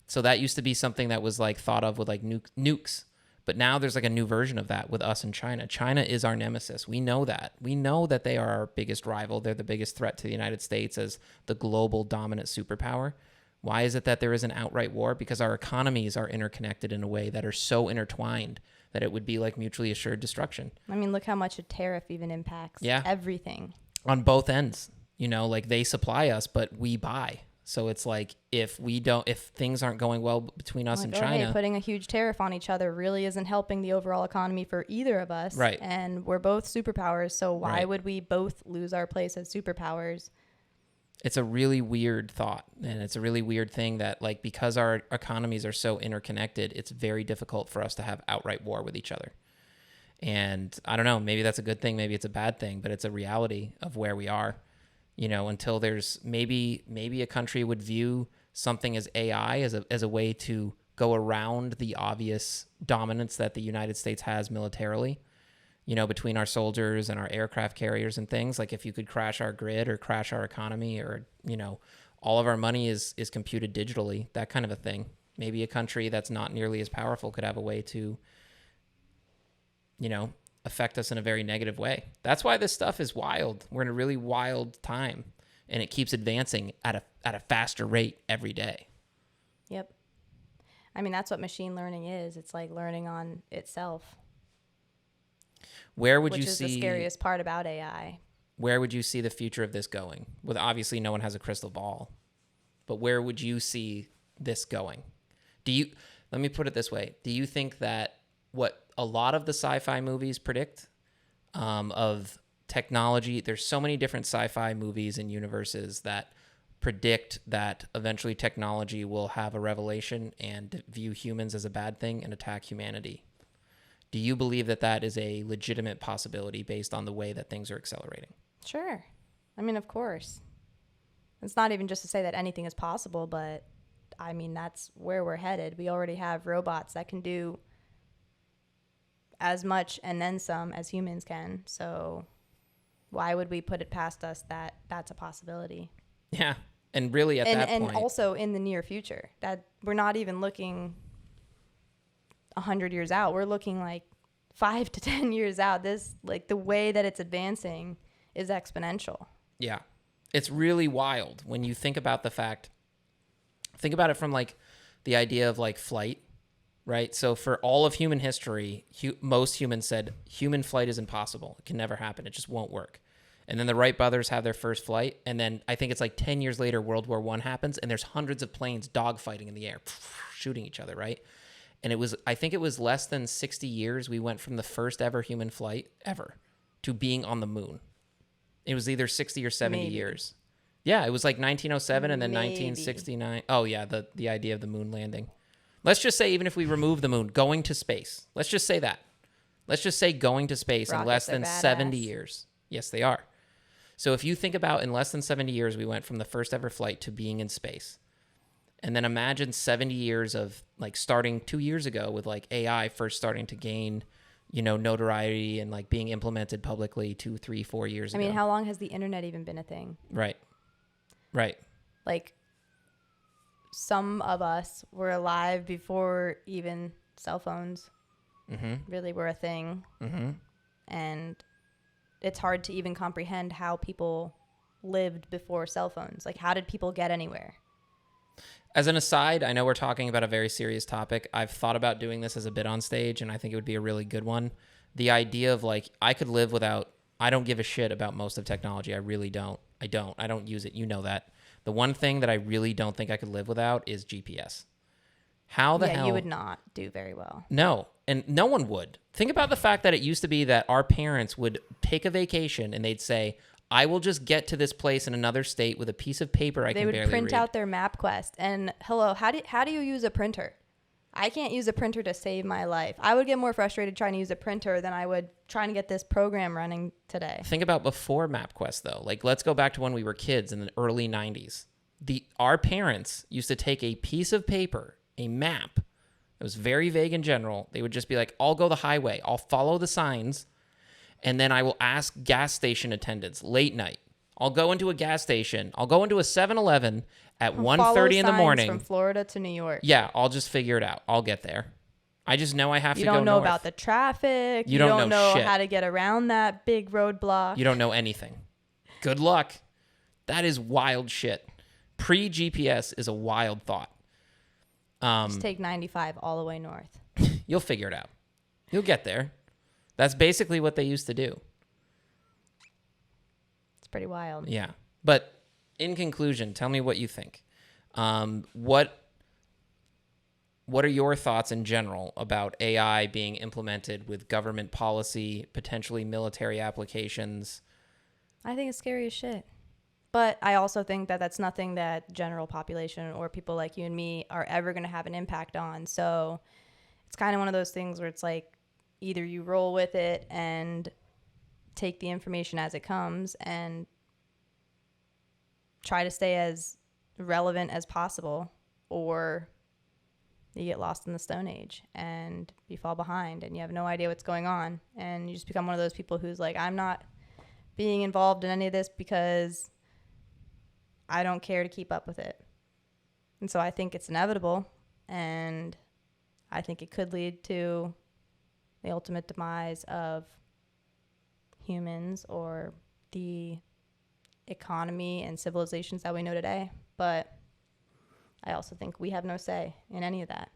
So that used to be something that was, like, thought of with, like, nukes. But now there's, like, a new version of that with us and China. China is our nemesis. We know that. We know that they are our biggest rival. They're the biggest threat to the United States as the global dominant superpower. Why is it that there is an outright war? Because our economies are interconnected in a way that are so intertwined that it would be like mutually assured destruction. I mean, look how much a tariff even impacts everything. On both ends. You know, like they supply us, but we buy. So it's like if things aren't going well between us and China, hey, putting a huge tariff on each other really isn't helping the overall economy for either of us. Right. And we're both superpowers, so why would we both lose our place as superpowers? It's a really weird thought, and it's a really weird thing that, like, because our economies are so interconnected, it's very difficult for us to have outright war with each other. And I don't know, maybe that's a good thing, maybe it's a bad thing, but it's a reality of where we are. You know, until there's maybe a country would view something as AI as a way to go around the obvious dominance that the United States has militarily, you know, between our soldiers and our aircraft carriers and things. Like if you could crash our grid or crash our economy, or, you know, all of our money is computed digitally, that kind of a thing. Maybe a country that's not nearly as powerful could have a way to, you know, affect us in a very negative way. That's why this stuff is wild. We're in a really wild time, and it keeps advancing at a faster rate every day. Yep. I mean, that's what machine learning is. It's like learning on itself. Where would you see... Which is the scariest part about AI. Where would you see the future of this going? Well, obviously no one has a crystal ball, but where would you see this going? Let me put it this way. Do you think that what a lot of the sci-fi movies predict of technology, there's so many different sci-fi movies and universes that predict that eventually technology will have a revelation and view humans as a bad thing and attack humanity. Do you believe that that is a legitimate possibility based on the way that things are accelerating? Sure. I mean, of course. It's not even just to say that anything is possible, but I mean, that's where we're headed. We already have robots that can do as much and then some as humans can. So why would we put it past us that that's a possibility? Yeah. And really at that point. And also in the near future, that we're not even looking 100 years out. We're looking like 5 to 10 years out. This, like, the way that it's advancing is exponential. Yeah. It's really wild when you think about think about it from like the idea of like flight, right? So for all of human history, most humans said human flight is impossible. It can never happen. It just won't work. And then the Wright brothers have their first flight. And then I think it's like 10 years later, World War I happens, and there's hundreds of planes dogfighting in the air, shooting each other, right? And I think it was less than 60 years we went from the first ever human flight ever to being on the moon. It was either 60 or 70 years. Yeah, it was like 1907 and then 1969. Oh, yeah, the idea of the moon landing. Let's just say, even if we remove the moon, going to space. Let's just say that. Let's just say going to space in less than 70 years. Yes, they are. So if you think about in less than 70 years, we went from the first ever flight to being in space. And then imagine 70 years of like starting 2 years ago with like AI first starting to gain, notoriety and like being implemented publicly 2, 3, 4 years ago. I mean, how long has the internet even been a thing? Right. Like, some of us were alive before even cell phones really were a thing. Mm-hmm. And it's hard to even comprehend how people lived before cell phones. Like, how did people get anywhere? As an aside, I know we're talking about a very serious topic. I've thought about doing this as a bit on stage, and I think it would be a really good one. The idea of like, I could live without, I don't give a shit about most of technology. I really don't. I don't use it. You know that. The one thing that I really don't think I could live without is GPS. How the hell? You would not do very well. No, and no one would. Think about the fact that it used to be that our parents would take a vacation and they'd say, I will just get to this place in another state with a piece of paper I can barely read. They would print out their MapQuest. And hello, how do you use a printer? I can't use a printer to save my life. I would get more frustrated trying to use a printer than I would trying to get this program running today. Think about before MapQuest, though. Like, let's go back to when we were kids in the early 90s. Our parents used to take a piece of paper, a map. It was very vague in general. They would just be like, I'll go the highway. I'll follow the signs. And then I will ask gas station attendants late night. I'll go into a gas station. I'll go into a 7-Eleven at 1:30 in the morning. From Florida to New York. Yeah, I'll just figure it out. I'll get there. I just know I have to go north. You don't know about the traffic. You don't know how to get around that big roadblock. You don't know anything. Good luck. That is wild shit. Pre-GPS is a wild thought. Just take 95 all the way north. You'll figure it out. You'll get there. That's basically what they used to do. It's pretty wild. Yeah. But in conclusion, tell me what you think. What are your thoughts in general about AI being implemented with government policy, potentially military applications? I think it's scary as shit. But I also think that that's nothing that general population or people like you and me are ever going to have an impact on. So it's kind of one of those things where it's like, either you roll with it and take the information as it comes and try to stay as relevant as possible, or you get lost in the Stone Age and you fall behind and you have no idea what's going on. And you just become one of those people who's like, I'm not being involved in any of this because I don't care to keep up with it. And so I think it's inevitable, and I think it could lead to the ultimate demise of humans or the economy and civilizations that we know today. But I also think we have no say in any of that.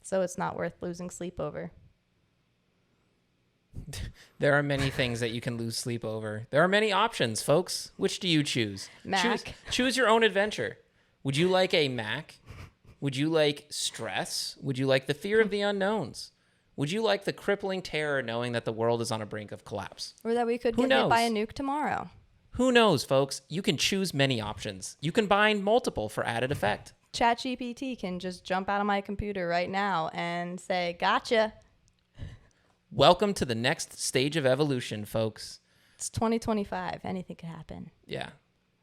So it's not worth losing sleep over. There are many things that you can lose sleep over. There are many options, folks. Which do you choose? Mac. Choose your own adventure. Would you like a Mac? Would you like stress? Would you like the fear of the unknowns? Would you like the crippling terror knowing that the world is on a brink of collapse? Or that we could get hit by a nuke tomorrow? Who knows, folks? You can choose many options. You can bind multiple for added effect. ChatGPT can just jump out of my computer right now and say, gotcha. Welcome to the next stage of evolution, folks. It's 2025. Anything could happen. Yeah.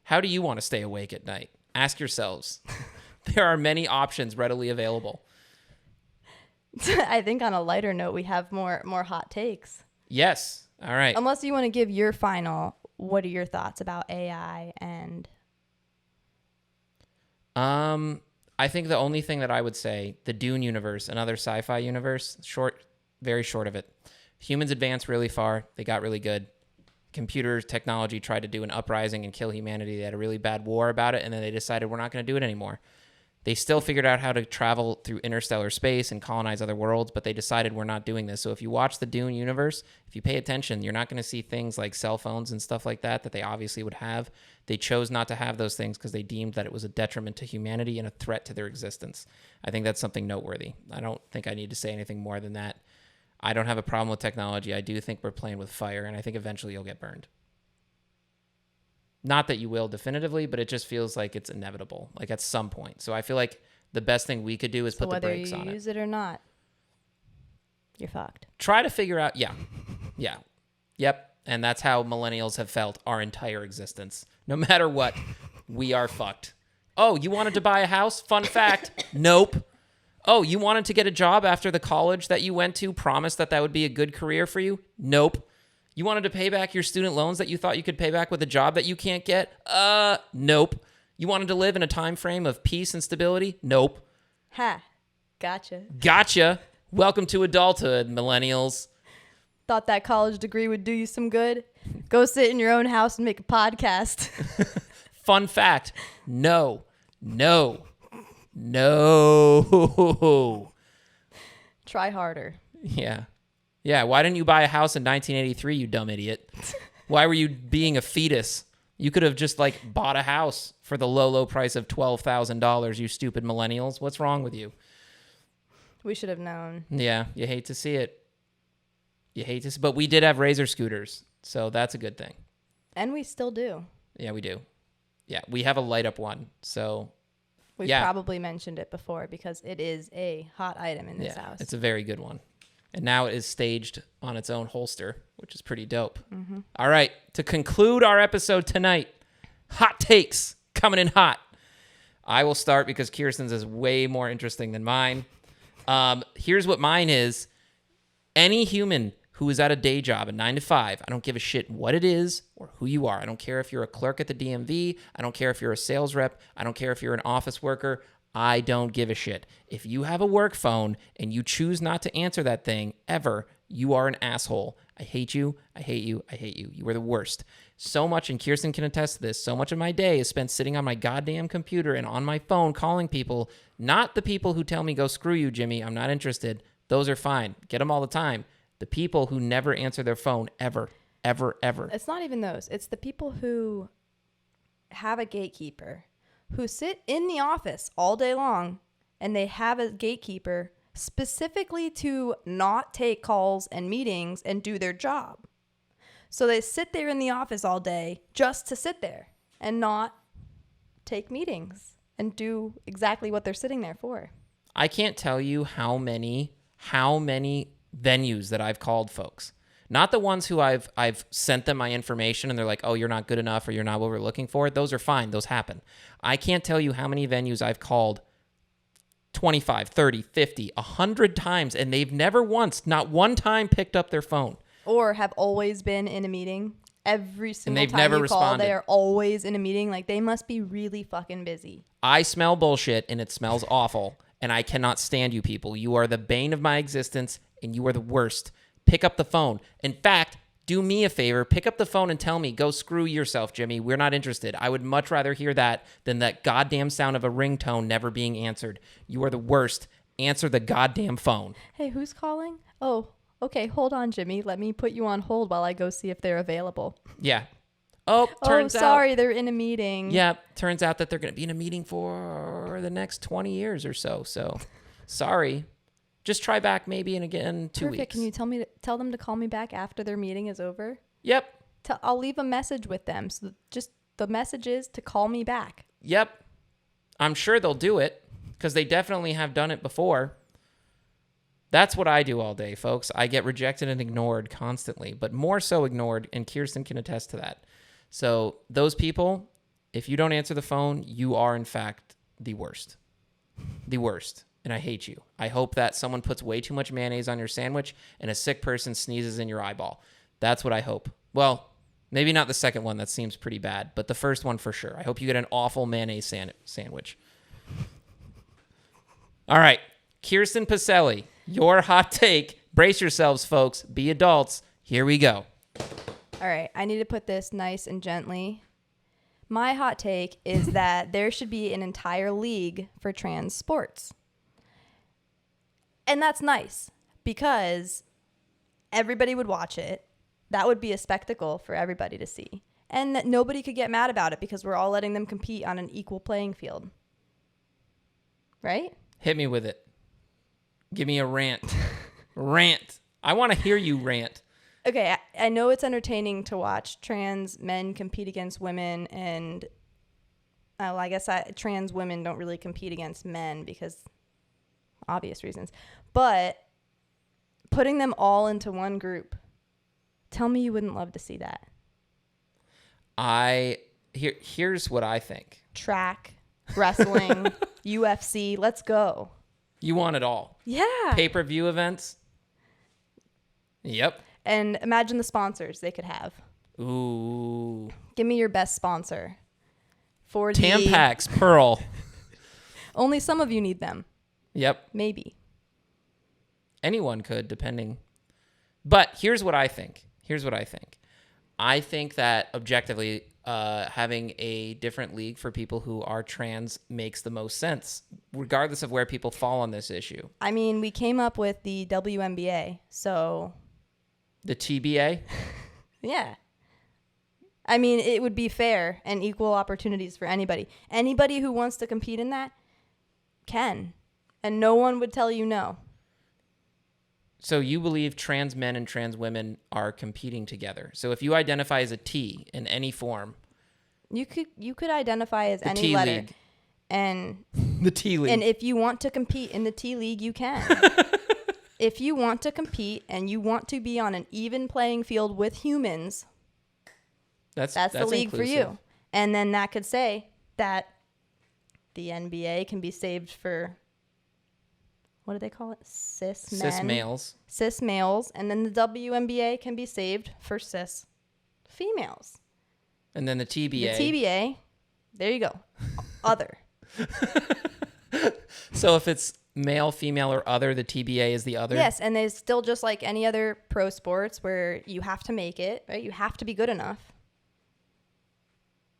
How do you want to stay awake at night? Ask yourselves. There are many options readily available. I think on a lighter note, we have more hot takes. Yes. All right. Unless you want to give your final, what are your thoughts about AI and... I think the only thing that I would say, the Dune universe, another sci-fi universe, very short of it. Humans advanced really far. They got really good. Computer technology tried to do an uprising and kill humanity. They had a really bad war about it, and then they decided we're not going to do it anymore. They still figured out how to travel through interstellar space and colonize other worlds, but they decided we're not doing this. So if you watch the Dune universe, if you pay attention, you're not going to see things like cell phones and stuff like that they obviously would have. They chose not to have those things because they deemed that it was a detriment to humanity and a threat to their existence. I think that's something noteworthy. I don't think I need to say anything more than that. I don't have a problem with technology. I do think we're playing with fire, and I think eventually you'll get burned. Not that you will definitively, but it just feels like it's inevitable, like at some point. So I feel like the best thing we could do is put the brakes on it. Whether you use it or not, you're fucked. Try to figure out, yeah. Yep. And that's how millennials have felt our entire existence. No matter what, we are fucked. Oh, you wanted to buy a house? Fun fact. Nope. Oh, you wanted to get a job after the college that you went to, promised that would be a good career for you? Nope. You wanted to pay back your student loans that you thought you could pay back with a job that you can't get? Nope. You wanted to live in a time frame of peace and stability? Nope. Ha. Gotcha. Gotcha. Welcome to adulthood, millennials. Thought that college degree would do you some good? Go sit in your own house and make a podcast. Fun fact. No. Try harder. Yeah, why didn't you buy a house in 1983, you dumb idiot? Why were you being a fetus? You could have just bought a house for the low price of $12,000, you stupid millennials. What's wrong with you? We should have known. Yeah, you hate to see it. But we did have Razor scooters, so that's a good thing. And we still do. Yeah, we do. Yeah, we have a light up one, so... We've probably mentioned it before because it is a hot item in this house. It's a very good one. And now it is staged on its own holster, which is pretty dope. Mm-hmm. All right, to conclude our episode tonight, hot takes coming in hot. I will start because Kirsten's is way more interesting than mine. Here's what mine is. Any human who is at a day job, a 9 to 5, I don't give a shit what it is or who you are. I don't care if you're a clerk at the DMV. I don't care if you're a sales rep. I don't care if you're an office worker. I don't give a shit. If you have a work phone and you choose not to answer that thing ever, you are an asshole. I hate you. I hate you. I hate you. You are the worst. So much, and Kirsten can attest to this, so much of my day is spent sitting on my goddamn computer and on my phone calling people, not the people who tell me, go screw you, Jimmy, I'm not interested. Those are fine. Get them all the time. The people who never answer their phone ever. It's not even those. It's the people who have a gatekeeper, who sit in the office all day long, and they have a gatekeeper specifically to not take calls and meetings and do their job. So they sit there in the office all day just to sit there and not take meetings and do exactly what they're sitting there for. I can't tell you how many venues that I've called folks. Not the ones who I've sent them my information and they're like, oh, you're not good enough or you're not what we're looking for. Those are fine. Those happen. I can't tell you how many venues I've called 25, 30, 50, 100 times, and they've never once, not one time, picked up their phone. Or have always been in a meeting. Every single they've time never you responded. call, they are always in a meeting. Like, they must be really fucking busy. I smell bullshit, and it smells awful, and I cannot stand you people. You are the bane of my existence, and you are the worst. Pick up the phone. In fact, do me a favor. Pick up the phone and tell me, go screw yourself, Jimmy. We're not interested. I would much rather hear that than that goddamn sound of a ringtone never being answered. You are the worst. Answer the goddamn phone. Hey, who's calling? Oh, okay. Hold on, Jimmy. Let me put you on hold while I go see if they're available. Yeah. Oh, turns out. Sorry, they're in a meeting. Yeah, turns out that they're going to be in a meeting for the next 20 years or so. So, sorry. Just try back maybe in again 2 weeks. Perfect. Can you tell them to call me back after their meeting is over? Yep. I'll leave a message with them. So just the message is to call me back. Yep. I'm sure they'll do it because they definitely have done it before. That's what I do all day, folks. I get rejected and ignored constantly, but more so ignored, and Kirsten can attest to that. So those people, if you don't answer the phone, you are in fact the worst. The worst. and I hate you. I hope that someone puts way too much mayonnaise on your sandwich and a sick person sneezes in your eyeball. That's what I hope. Well, maybe not the second one. That seems pretty bad. But the first one for sure. I hope you get an awful mayonnaise sandwich. All right. Kirsten Pacelli, your hot take. Brace yourselves, folks. Be adults. Here we go. All right. I need to put this nice and gently. My hot take is that there should be an entire league for trans sports. And that's nice because everybody would watch it. That would be a spectacle for everybody to see. And that nobody could get mad about it because we're all letting them compete on an equal playing field. Right? Hit me with it. Give me a rant. Rant. I want to hear you rant. Okay, I know it's entertaining to watch trans men compete against women, and I guess trans women don't really compete against men because obvious reasons. But putting them all into one group, tell me you wouldn't love to see that. Here's what I think. Track, wrestling, UFC, let's go. You want it all. Yeah. Pay-per-view events. Yep. And imagine the sponsors they could have. Ooh. Give me your best sponsor. For the Tampax, Pearl. Only some of you need them. Yep. Maybe. Anyone could, depending. But here's what I think. I think that objectively, having a different league for people who are trans makes the most sense, regardless of where people fall on this issue. I mean, we came up with the WNBA, so... The TBA? Yeah. I mean, it would be fair and equal opportunities for anybody. Anybody who wants to compete in that can. And no one would tell you no. So you believe trans men and trans women are competing together. So if you identify as a T in any form... You could identify as any T letter. League. And the T League. And if you want to compete in the T League, you can. If you want to compete and you want to be on an even playing field with humans, that's the league inclusive. for you. And then that could say that the NBA can be saved for, what do they call it? Cis men. Cis males. Cis males. And then the WNBA can be saved for cis females. And then the TBA. The TBA, there you go. Other. So if it's male, female, or other, the TBA is the other? Yes, and it's still just like any other pro sports where you have to make it, right? You have to be good enough.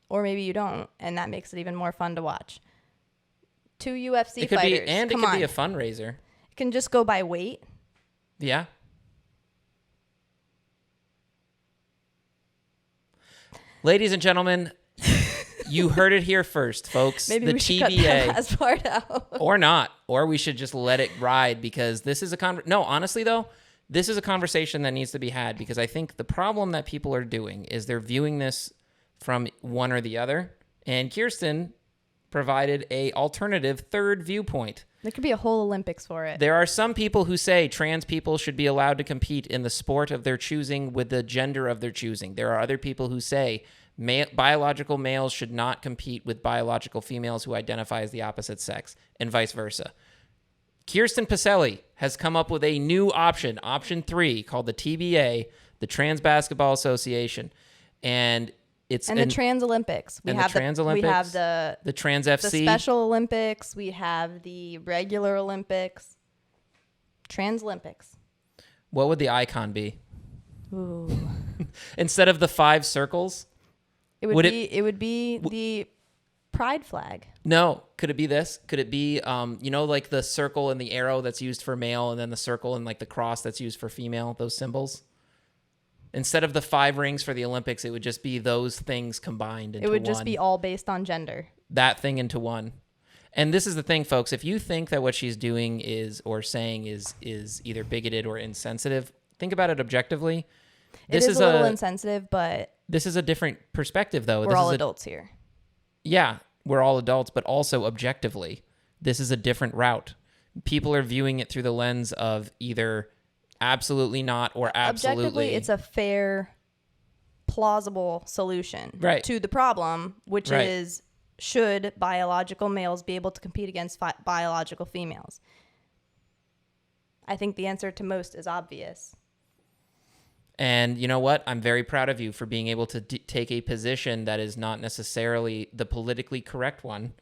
Or maybe you don't, and that makes it even more fun to watch. 2 UFC fighters. It could be a fundraiser. It can just go by weight. Yeah. Ladies and gentlemen, you heard it here first, folks. Maybe the we should TBA, cut that last part out. Or not. Or we should just let it ride because this is no, honestly though, this is a conversation that needs to be had because I think the problem that people are doing is they're viewing this from one or the other. And Kirsten provided a alternative third viewpoint. There could be a whole Olympics for it. There are some people who say trans people should be allowed to compete in the sport of their choosing with the gender of their choosing. There are other people who say biological males should not compete with biological females who identify as the opposite sex, and vice versa. Kirsten Pacelli has come up with a new option 3, called the TBA, the Trans Basketball Association, and it's the Trans Olympics. We have the Trans FC, the Special Olympics. We have the regular Olympics. Trans Olympics. What would the icon be? Ooh. Instead of the 5 circles? It would be the pride flag. No. Could it be this? Could it be, like the circle and the arrow that's used for male and then the circle and like the cross that's used for female, those symbols? Instead of the 5 rings for the Olympics, it would just be those things combined into one. It would just be all based on gender. That thing into one. And this is the thing, folks. If you think that what she's doing is or saying is either bigoted or insensitive, think about it objectively. It is a little insensitive, but... This is a different perspective, though. We're all adults here. Yeah, we're all adults, but also objectively, this is a different route. People are viewing it through the lens of either absolutely not or absolutely. Objectively, it's a fair, plausible solution right. to the problem, which right. is should biological males be able to compete against biological females? I think the answer to most is obvious. And you know what? I'm very proud of you for being able to take a position that is not necessarily the politically correct one.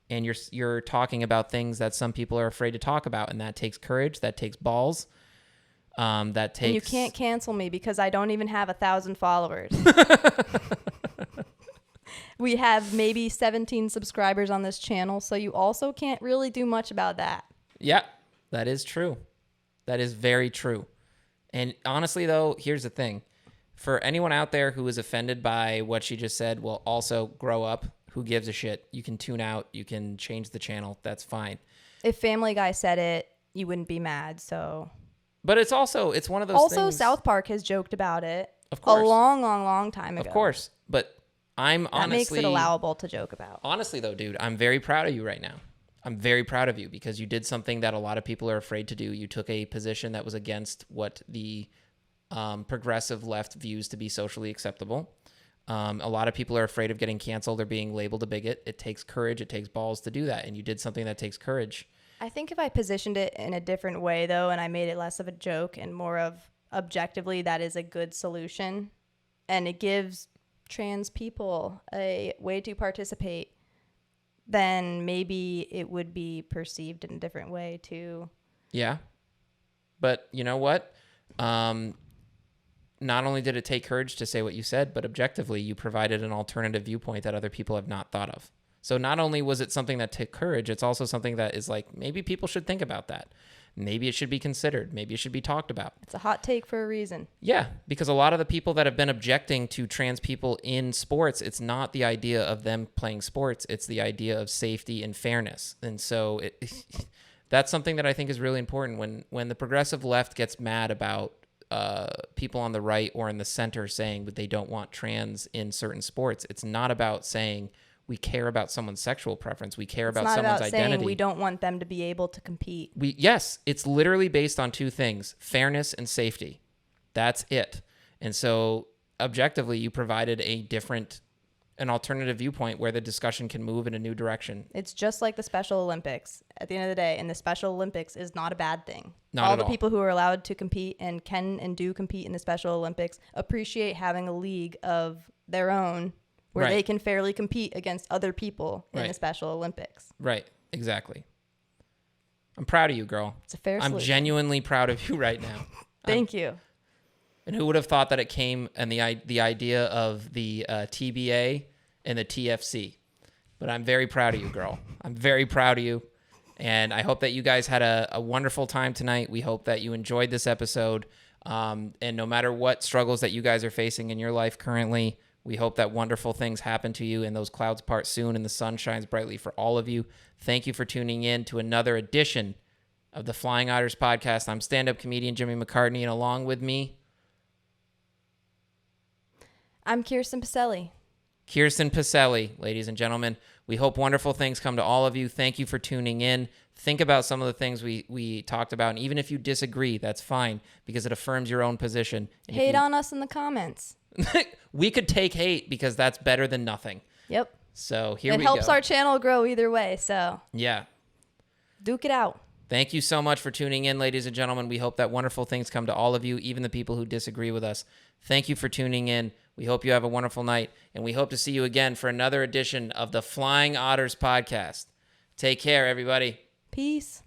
And you're talking about things that some people are afraid to talk about. And that takes courage. That takes balls. That takes... And you can't cancel me because I don't even have 1,000 followers. We have maybe 17 subscribers on this channel, so you also can't really do much about that. Yeah, that is true. That is very true. And honestly, though, here's the thing. For anyone out there who is offended by what she just said, well, also grow up. Who gives a shit? You can tune out. You can change the channel. That's fine. If Family Guy said it, you wouldn't be mad, so... But it's one of those things... Also, South Park has joked about it. Of course. A long time ago. Of course. But I'm honestly... That makes it allowable to joke about. Honestly, though, dude, I'm very proud of you right now. I'm very proud of you because you did something that a lot of people are afraid to do. You took a position that was against what the progressive left views to be socially acceptable. A lot of people are afraid of getting canceled or being labeled a bigot. It takes courage. It takes balls to do that. And you did something that takes courage. I think if I positioned it in a different way, though, and I made it less of a joke and more of objectively, that is a good solution. And it gives trans people a way to participate, then maybe it would be perceived in a different way, too. Yeah. But you know what? Not only did it take courage to say what you said, but objectively, you provided an alternative viewpoint that other people have not thought of. So not only was it something that took courage, it's also something that is like, maybe people should think about that. Maybe it should be considered. Maybe it should be talked about. It's a hot take for a reason. Yeah, because a lot of the people that have been objecting to trans people in sports, it's not the idea of them playing sports. It's the idea of safety and fairness. And so that's something that I think is really important. When the progressive left gets mad about people on the right or in the center saying that they don't want trans in certain sports, it's not about saying we care about someone's sexual preference. We care about someone's identity. It's not about saying we don't want them to be able to compete. Yes, it's literally based on two things, fairness and safety. That's it. And so objectively, you provided an alternative viewpoint where the discussion can move in a new direction. It's just like the Special Olympics at the end of the day, and the Special Olympics is not a bad thing. Not at all. All the people who are allowed to compete and can and do compete in the Special Olympics appreciate having a league of their own where they can fairly compete against other people in the Special Olympics. Right, exactly. I'm proud of you, girl. It's a fair solution. I'm genuinely proud of you right now. Thank you. And who would have thought that it came and the idea of the TBA and the TFC? But I'm very proud of you, girl. I'm very proud of you. And I hope that you guys had a wonderful time tonight. We hope that you enjoyed this episode. And no matter what struggles that you guys are facing in your life currently, we hope that wonderful things happen to you and those clouds part soon and the sun shines brightly for all of you. Thank you for tuning in to another edition of the Flying Otters podcast. I'm stand-up comedian Jimmy McCartney, and along with me, I'm Kirsten Pacelli. Kirsten Pacelli, ladies and gentlemen. We hope wonderful things come to all of you. Thank you for tuning in. Think about some of the things we talked about. And even if you disagree, that's fine because it affirms your own position. And hate on us in the comments. We could take hate because that's better than nothing. Yep. So here we go. It helps our channel grow either way. So yeah. Duke it out. Thank you so much for tuning in, ladies and gentlemen. We hope that wonderful things come to all of you, even the people who disagree with us. Thank you for tuning in. We hope you have a wonderful night, and we hope to see you again for another edition of the Flying Otters podcast. Take care, everybody. Peace.